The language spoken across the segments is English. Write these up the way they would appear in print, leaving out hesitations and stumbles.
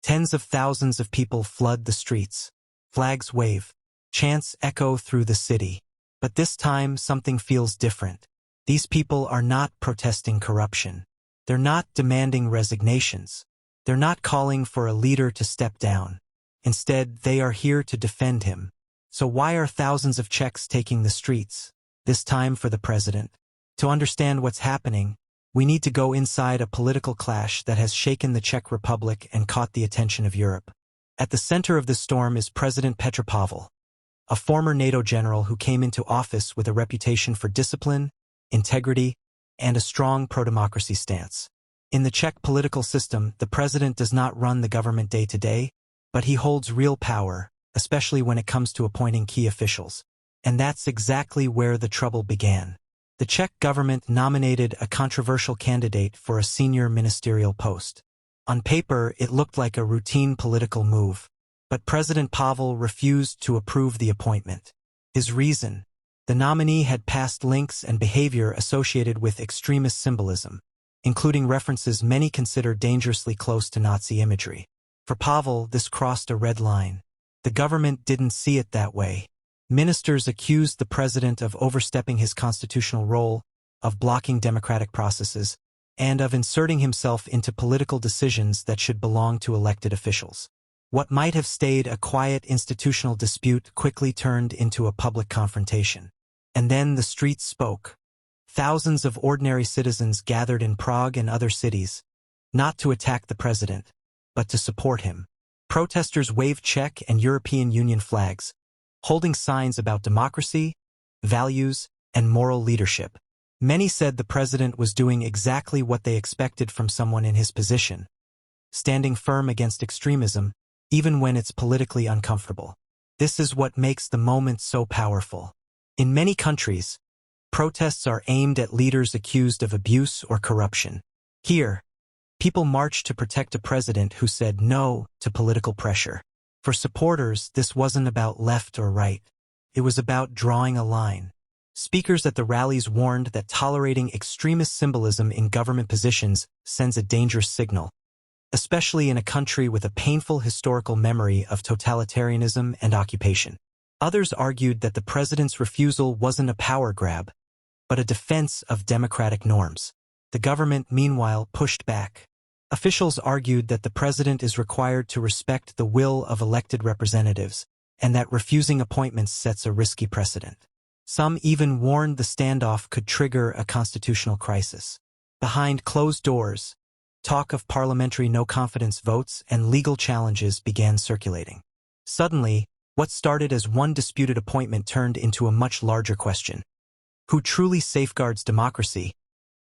Tens of thousands of people flood the streets. Flags wave. Chants echo through the city. But this time, something feels different. These people are not protesting corruption. They're not demanding resignations. They're not calling for a leader to step down. Instead, they are here to defend him. So why are thousands of Czechs taking the streets, this time for the president? To understand what's happening, we need to go inside a political clash that has shaken the Czech Republic and caught the attention of Europe. At the center of the storm is President Petr Pavel, a former NATO general who came into office with a reputation for discipline, integrity, and a strong pro-democracy stance. In the Czech political system, the president does not run the government day to day, but he holds real power, especially when it comes to appointing key officials. And that's exactly where the trouble began. The Czech government nominated a controversial candidate for a senior ministerial post. On paper, it looked like a routine political move, but President Pavel refused to approve the appointment. His reason: the nominee had past links and behavior associated with extremist symbolism, including references many consider dangerously close to Nazi imagery. For Pavel, this crossed a red line. The government didn't see it that way. Ministers accused the president of overstepping his constitutional role, of blocking democratic processes, and of inserting himself into political decisions that should belong to elected officials. What might have stayed a quiet institutional dispute quickly turned into a public confrontation. And then the streets spoke. Thousands of ordinary citizens gathered in Prague and other cities, not to attack the president, but to support him. Protesters waved Czech and European Union flags, holding signs about democracy, values, and moral leadership. Many said the president was doing exactly what they expected from someone in his position, standing firm against extremism, even when it's politically uncomfortable. This is what makes the moment so powerful. In many countries, protests are aimed at leaders accused of abuse or corruption. Here, people marched to protect a president who said no to political pressure. For supporters, this wasn't about left or right. It was about drawing a line. Speakers at the rallies warned that tolerating extremist symbolism in government positions sends a dangerous signal, especially in a country with a painful historical memory of totalitarianism and occupation. Others argued that the president's refusal wasn't a power grab, but a defense of democratic norms. The government, meanwhile, pushed back. Officials argued that the president is required to respect the will of elected representatives, and that refusing appointments sets a risky precedent. Some even warned the standoff could trigger a constitutional crisis. Behind closed doors, talk of parliamentary no-confidence votes and legal challenges began circulating. Suddenly, what started as one disputed appointment turned into a much larger question. Who truly safeguards democracy?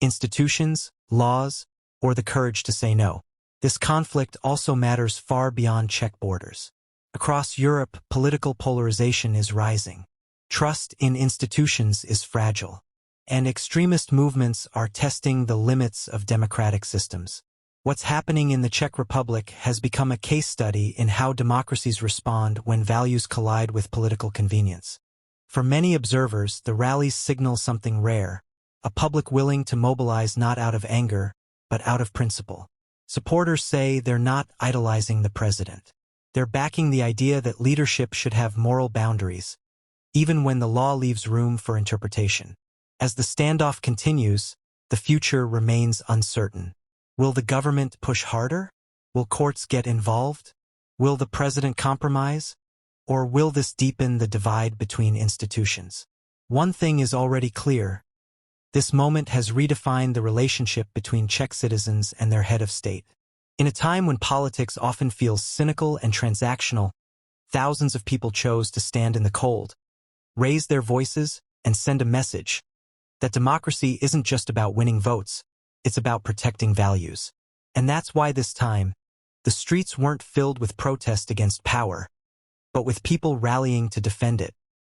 Institutions, laws, or the courage to say no? This conflict also matters far beyond Czech borders. Across Europe, political polarization is rising. Trust in institutions is fragile, and extremist movements are testing the limits of democratic systems. What's happening in the Czech Republic has become a case study in how democracies respond when values collide with political convenience. For many observers, the rallies signal something rare, a public willing to mobilize not out of anger, but out of principle. Supporters say they're not idolizing the president. They're backing the idea that leadership should have moral boundaries, even when the law leaves room for interpretation. As the standoff continues, the future remains uncertain. Will the government push harder? Will courts get involved? Will the president compromise? Or will this deepen the divide between institutions? One thing is already clear. This moment has redefined the relationship between Czech citizens and their head of state. In a time when politics often feels cynical and transactional, thousands of people chose to stand in the cold, raise their voices, and send a message that democracy isn't just about winning votes, it's about protecting values. And that's why this time, the streets weren't filled with protest against power, but with people rallying to defend it.